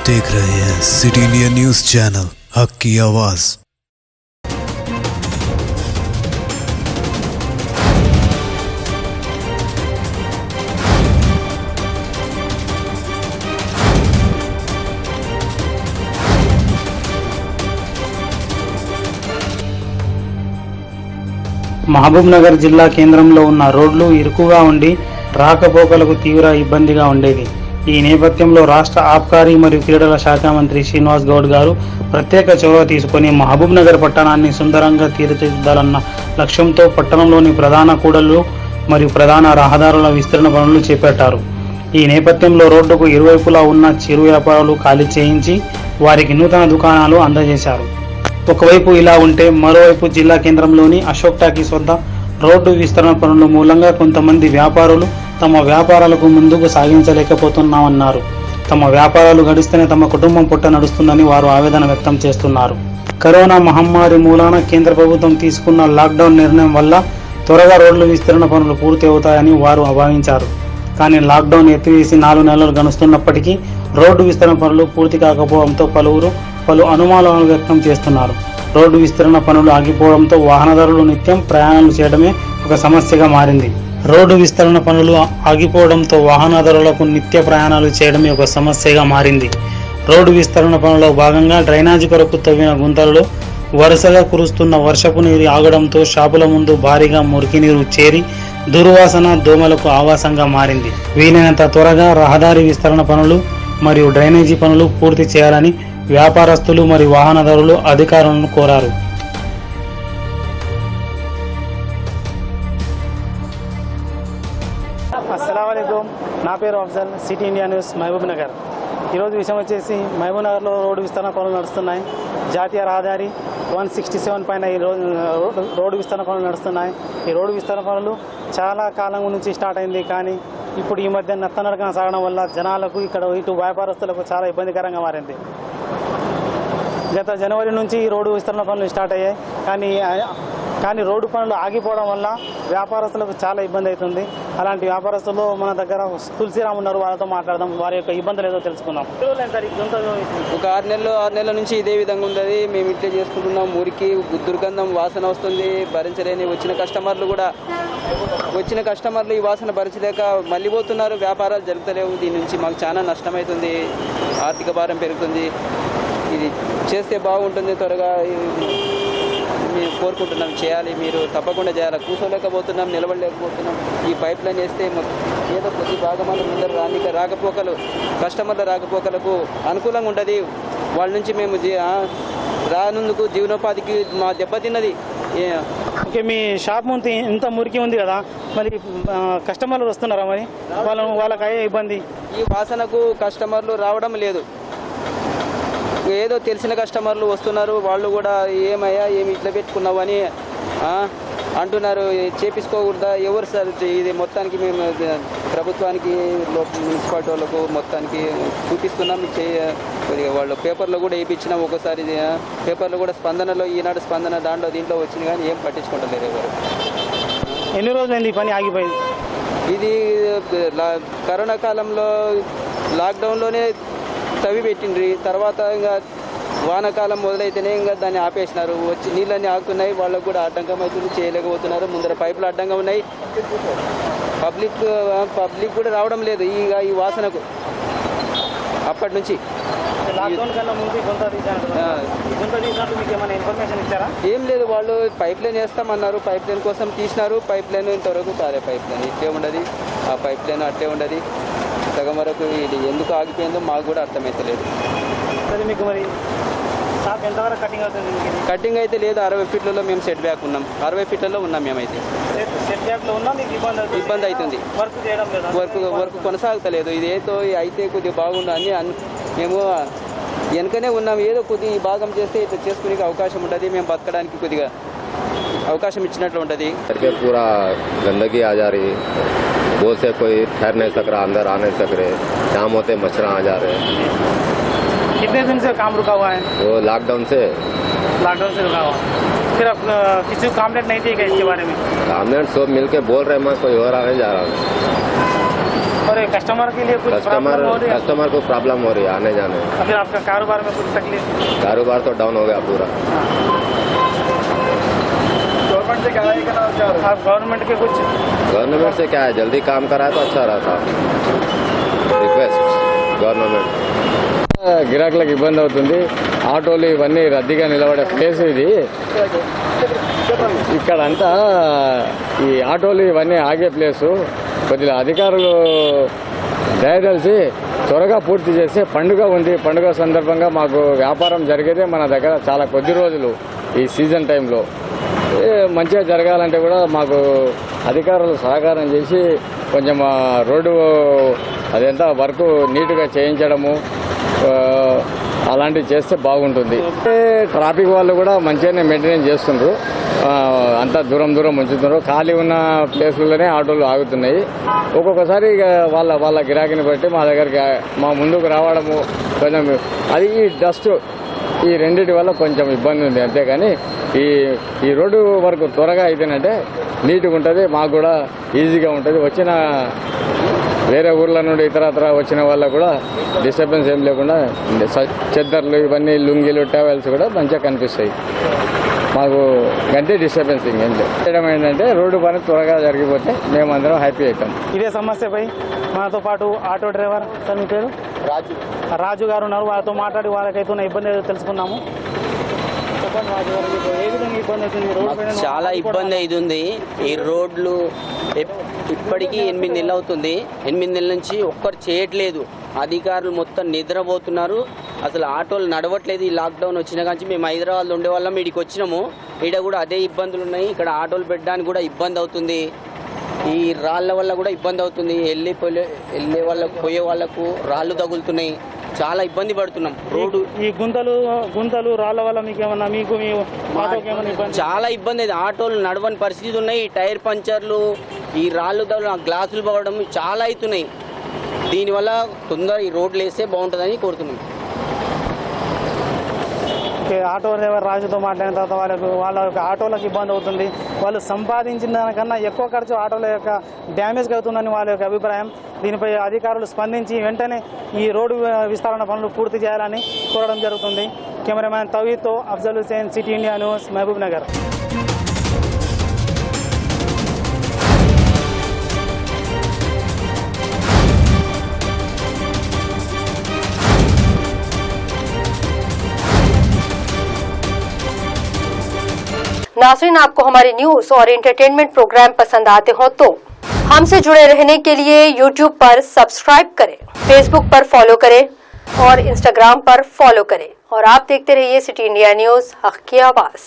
देख रहे हैं सिटी इंडिया न्यूज चैनल, हक की आवाज। మహబూబ్నగర్ జిల్లా కేంద్రంలో ఉన్న రోడ్లు ఇరుకుగా ఉండి రాకపోకలకు తీవ్ర ఇబ్బందిగా ఉండేది. ఈ నేపథ్యంలో రాష్ట్ర ఆబ్కారీ మరియు క్రీడల శాఖ మంత్రి శ్రీనివాస్ గౌడ్ గారు ప్రత్యేక చొరవ తీసుకుని మహబూబ్నగర్ పట్టణాన్ని సుందరంగా తీర్చిదిద్దాలన్న లక్ష్యంతో పట్టణంలోని ప్రధాన కూడళ్లు మరియు ప్రధాన రహదారుల విస్తరణ పనులు చేపట్టారు. ఈ నేపథ్యంలో రోడ్డుకు ఇరువైపులా ఉన్న చిరు వ్యాపారాలు ఖాళీ చేయించి వారికి నూతన దుకాణాలు అందజేశారు. ఒకవైపు ఇలా ఉంటే మరోవైపు జిల్లా కేంద్రంలోని అశోక్ టాకీస్ వద్ద రోడ్డు విస్తరణ పనుల మూలంగా కొంతమంది వ్యాపారులు తమ వ్యాపారాలకు ముందుకు సాగించలేకపోతున్నామన్నారు. తమ వ్యాపారాలు గడిస్తేనే తమ కుటుంబం పుట్ట నడుస్తుందని వారు ఆవేదన వ్యక్తం చేస్తున్నారు. కరోనా మహమ్మారి మూలాన కేంద్ర ప్రభుత్వం తీసుకున్న లాక్డౌన్ నిర్ణయం వల్ల త్వరగా రోడ్ల విస్తరణ పనులు పూర్తి అవుతాయని వారు భావించారు. కానీ లాక్డౌన్ ఎత్తివేసి 4 నెలలు గడుస్తున్నప్పటికీ రోడ్డు విస్తరణ పనులు పూర్తి కాకపోవడంతో పలువురు పలు అనుమానాలను వ్యక్తం చేస్తున్నారు. రోడ్డు విస్తరణ పనులు ఆగిపోవడంతో వాహనదారులు నిత్యం ప్రయాణాలు చేయడమే ఒక సమస్యగా మారింది. రోడ్డు విస్తరణ పనులు ఆగిపోవడంతో వాహనదారులకు నిత్య ప్రయాణాలు చేయడమే ఒక సమస్యగా మారింది. రోడ్డు విస్తరణ పనుల్లో భాగంగా డ్రైనేజీ కొరకు తవ్విన గుంతలలో వరుసగా కురుస్తున్న వర్షపు నీరు ఆగడంతో షాపుల ముందు భారీగా మురికి నీరు చేరి దుర్వాసన దోమలకు ఆవాసంగా మారింది. వీలైనంత త్వరగా రహదారి విస్తరణ పనులు మరియు డ్రైనేజీ పనులు పూర్తి చేయాలని వ్యాపారస్తులు మరియు వాహనదారులు అధికారులను కోరారు. అస్సలాముఅలైకుం, నా పేరు Afzal, city India news Mahabubnagar. ఈరోజు విషయం వచ్చేసి మహబూబ్నగర్లో రోడ్డు విస్తరణ పనులు నడుస్తున్నాయి. జాతీయ రహదారి 167 పైన ఈ రోడ్డు విస్తరణ పనులు నడుస్తున్నాయి. ఈ రోడ్డు విస్తరణ పనులు చాలా కాలం నుంచి స్టార్ట్ అయింది. కానీ ఇప్పుడు ఈ మధ్య నత్తనడకన సాగడం వల్ల జనాలకు ఇక్కడ ఇటు వ్యాపారస్తులకు చాలా ఇబ్బందికరంగా మారింది. గత జనవరి నుంచి ఈ రోడ్డు విస్తరణ పనులు స్టార్ట్ అయ్యాయి. కానీ రోడ్డు పనులు ఆగిపోవడం వల్ల వ్యాపారస్తులకు చాలా ఇబ్బంది అవుతుంది. అలాంటి వ్యాపారస్తులు మన దగ్గర తులసిరామ్ ఉన్నారు, వాళ్ళతో మాట్లాడదాం, వారి యొక్క ఇబ్బందులు ఏదో తెలుసుకుందాం. ఒక 6 నెలల నుంచి ఇదే విధంగా ఉంది. మేము ఇట్లే చేసుకుంటున్నాం. మురికి దుర్గంధం వాసన వస్తుంది, భరించలేని వచ్చిన కస్టమర్లు ఈ వాసన భరించలేక మళ్ళీ పోతున్నారు. వ్యాపారాలు జరుగుతలేవు. దీని నుంచి మాకు చాలా నష్టమవుతుంది, ఆర్థిక భారం పెరుగుతుంది. ఇది చేస్తే బాగుంటుంది, త్వరగా మేము కోరుకుంటున్నాం. చేయాలి, మీరు తప్పకుండా చేయాలి. కూర్చోలేకపోతున్నాం, నిలబడలేకపోతున్నాం. ఈ పైప్ లైన్ వేస్తే ఏదో కొద్ది భాగమాలు ముందర కస్టమర్ల రాకపోకలకు అనుకూలంగా ఉంటుంది. వాళ్ళ నుంచి మేము రానందుకు జీవనోపాధికి మా దెబ్బతిన్నది. ఓకే, మీ షాప్ ముందు ఇంత మురికి ఉంది కదా, మరి కస్టమర్లు వస్తున్నారా? మరి వాళ్ళకి అయ్యే ఇబ్బంది, ఈ వాసనకు కస్టమర్లు రావడం లేదు. ఏదో తెలిసిన కస్టమర్లు వస్తున్నారు. వాళ్ళు కూడా ఏమయ్యా ఏమి ఇట్లా పెట్టుకున్నావు అని అంటున్నారు. చేపించుకోకూడదా? ఎవరు సార్ ఇది? మొత్తానికి మేము ప్రభుత్వానికి మున్సిపాలిటీ వాళ్ళకు మొత్తానికి చూపిస్తున్నాం. కొద్దిగా వాళ్ళు పేపర్లో కూడా వేయించినాం. ఒకసారి పేపర్లో కూడా స్పందనలో, ఈనాడు స్పందన దీంట్లో వచ్చింది, కానీ ఏం పట్టించుకుంటలేరు ఎవరు. ఎన్ని రోజులైంది ఈ పని ఆగిపోయింది? ఇది కరోనా కాలంలో లాక్డౌన్లోనే తవ్వి పెట్టిండ్రి. తర్వాత ఇంకా వానాకాలం మొదలైతేనే ఇంకా దాన్ని ఆపేసినారు. వచ్చి నీళ్ళన్నీ ఆగుతున్నాయి. వాళ్ళకు కూడా ఆటంకం అవుతుంది, చేయలేకపోతున్నారు. ముందర పైపులు అడ్డంగా ఉన్నాయి. పబ్లిక్ కూడా రావడం లేదు ఈ వాసనకు. అప్పటి నుంచి ఏం లేదు. వాళ్ళు పైప్ లైన్ వేస్తామన్నారు. పైప్ లైన్ కోసం తీసినారు. పైప్ లైన్ ఇంతవరకు కాలే. పైప్ లైన్ ఇట్లే ఉండదు, ఆ పైప్ లైన్ అట్లే ఉండదు. సగం వరకు ఇది ఎందుకు ఆగిపోయిందో మాకు కూడా అర్థమైతలేదు. మీకు మరి షాప్ ఎంతవరకు కటింగ్ అవుతుంది? కటింగ్ అయితే లేదు. 60 ఫీట్లలో మేము సెట్ బ్యాక్ ఉన్నాం. 60 ఫీట్లలో ఉన్నాం మేమైతే. సెట్ బ్యాక్లో ఉన్నా మీకు ఇబ్బంది అవుతుంది. వర్క్ కొనసాగుతలేదు. ఇదేదో అయితే కొద్దిగా బాగుండు అని మేము వెనకనే ఉన్నాం. ఏదో కొద్ది భాగం చేస్తే ఇట్లా చేసుకునే అవకాశం ఉంటుంది. మేము బతకడానికి కొద్దిగా అవకాశం ఇచ్చినట్లు ఉంటుంది. पूरा गंदगी आ जा रही, बोल से कोई ठहर नहीं सक रहा, अंदर आ नहीं सक रहे, जाम होते मच्छर आ जा रहे। कितने दिन से काम रुका हुआ है? वो लॉकडाउन से रुका हुआ। फिर अब किसी को कंप्लेंट नहीं थी क्या इसके बारे में? कंप्लेंट सब मिल के बोल रहे हैं, मैं कोई हो रहा नहीं जा रहा। और कस्टमर के लिए कुछ प्रॉब्लम हो रही है? कस्टमर को प्रॉब्लम हो रही है आने जाने में। अभी आपका कारोबार में कुछ तकलीफ? कारोबार तो डाउन हो गया पूरा। गवर्नमेंट से क्या है? आप गवर्नमेंट के कुछ गवर्नमेंट से क्या है, जल्दी काम कराए तो अच्छा रहता। Request government. గిరాకులకు ఇబ్బంది అవుతుంది, ఆటోలు ఇవన్నీ రద్దీగా నిలబడే ప్లేస్ ఇది. ఇక్కడంతా ఈ ఆటోలు ఇవన్నీ ఆగే ప్లేసు. కొద్దిగా అధికారులు దయదలిచి త్వరగా పూర్తి చేస్తే పండుగ ఉంది. పండుగ సందర్భంగా మాకు వ్యాపారం జరిగేదే మన దగ్గర చాలా కొద్ది రోజులు ఈ సీజన్ టైంలో. మంచిగా జరగాలంటే కూడా మాకు అధికారులు సహకారం చేసి కొంచెం రోడ్డు అదంతా వర్క్ నీట్గా చేయించడము అలాంటివి చేస్తే బాగుంటుంది. ట్రాఫిక్ వాళ్ళు కూడా మంచిగానే మెయింటెనెన్స్ చేస్తుండ్రు, అంతా దూరం దూరం ఉంచుతున్నారు. ఖాళీ ఉన్న ప్లేస్లలోనే ఆటోలు ఆగుతున్నాయి. ఒక్కొక్కసారి ఇక వాళ్ళ గిరాకీని బట్టి మా దగ్గరికి మా ముందుకు రావడము కొంచెం అది ఈ డస్ట్ ఈ రెండింటి వల్ల కొంచెం ఇబ్బంది ఉంది. అంతేగాని ఈ రోడ్డు వరకు త్వరగా అయితేనంటే నీట్గా ఉంటుంది, మాకు కూడా ఈజీగా ఉంటుంది. వచ్చిన వేరే ఊర్ల నుండి ఇతరత్ర వచ్చిన వాళ్ళకు కూడా డిస్టర్బెన్స్ ఏం లేకుండా చెద్దర్లు ఇవన్నీ లుంగీలు టవల్స్ కూడా మంచిగా కనిపిస్తాయి. మాకు గంటే డిస్టర్బెన్స్ ఏం లేదు. ఏంటంటే రోడ్డు పని త్వరగా జరిగిపోతే మేమందరం హ్యాపీ అవుతాం. ఇదే సమస్యపై మనతో పాటు ఆటో డ్రైవర్ మీ పేరు రాజు గారు ఉన్నారు. వాళ్ళతో మాట్లాడి వాళ్ళకైతే ఉన్న ఇబ్బంది ఏదో తెలుసుకున్నాము. చెప్పండి రాజు గారు, మీకు ఏ విధంగా ఇబ్బంది అవుతుంది? రోడ్డు చాలా ఇబ్బంది అవుతుంది. ఈ రోడ్లు ఇప్పటికీ 8 నెలలు అవుతుంది. 8 నెలల నుంచి ఒక్కరు చేయట్లేదు. అధికారులు మొత్తం నిద్రపోతున్నారు. అసలు ఆటోలు నడవట్లేదు. ఈ లాక్డౌన్ వచ్చిన కానీ మేము హైదరాబాద్లో ఉండే వాళ్ళం ఈడికి వచ్చినాము. ఈడ కూడా అదే ఇబ్బందులు ఉన్నాయి. ఇక్కడ ఆటోలు పెట్టడానికి కూడా ఇబ్బంది అవుతుంది. ఈ రాళ్ళ వల్ల కూడా ఇబ్బంది అవుతుంది. వెళ్ళే వాళ్ళకు పోయే వాళ్ళకు రాళ్ళు తగులుతున్నాయి. చాలా ఇబ్బంది పడుతున్నాం. రోడ్డు ఈ గుంతలు రాళ్ళ వల్ల మీకు ఏమన్నా చాలా ఇబ్బంది అయితే ఆటోలు నడవని పరిస్థితి ఉన్నాయి. టైర్ పంచర్లు, ఈ రాళ్ళు గ్లాసులు పడడం చాలా అవుతున్నాయి. దీనివల్ల తొందర ఈ రోడ్లు వేస్తే బాగుంటుందని కోరుతున్నాం. ఆటో డ్రైవర్ రాజుతో మాట్లాడిన తర్వాత వాళ్ళ యొక్క ఆటోలకు ఇబ్బంది అవుతుంది. వాళ్ళు సంపాదించిన దానికన్నా ఎక్కువ ఖర్చు ఆటోల యొక్క డ్యామేజ్ అవుతుందని వాళ్ళ యొక్క అభిప్రాయం. దీనిపై అధికారులు స్పందించి వెంటనే ఈ రోడ్డు విస్తరణ పనులు పూర్తి చేయాలని కోరడం జరుగుతుంది. కెమెరామ్యాన్ తవీతో Afzal Hussain, city India news, Mahbubnagar. नाज़रीन, आपको हमारी न्यूज और एंटरटेनमेंट प्रोग्राम पसंद आते हो तो हमसे जुड़े रहने के लिए YouTube पर सब्सक्राइब करें, Facebook पर फॉलो करें और Instagram पर फॉलो करें और आप देखते रहिए सिटी इंडिया न्यूज, हक़ की आवाज़।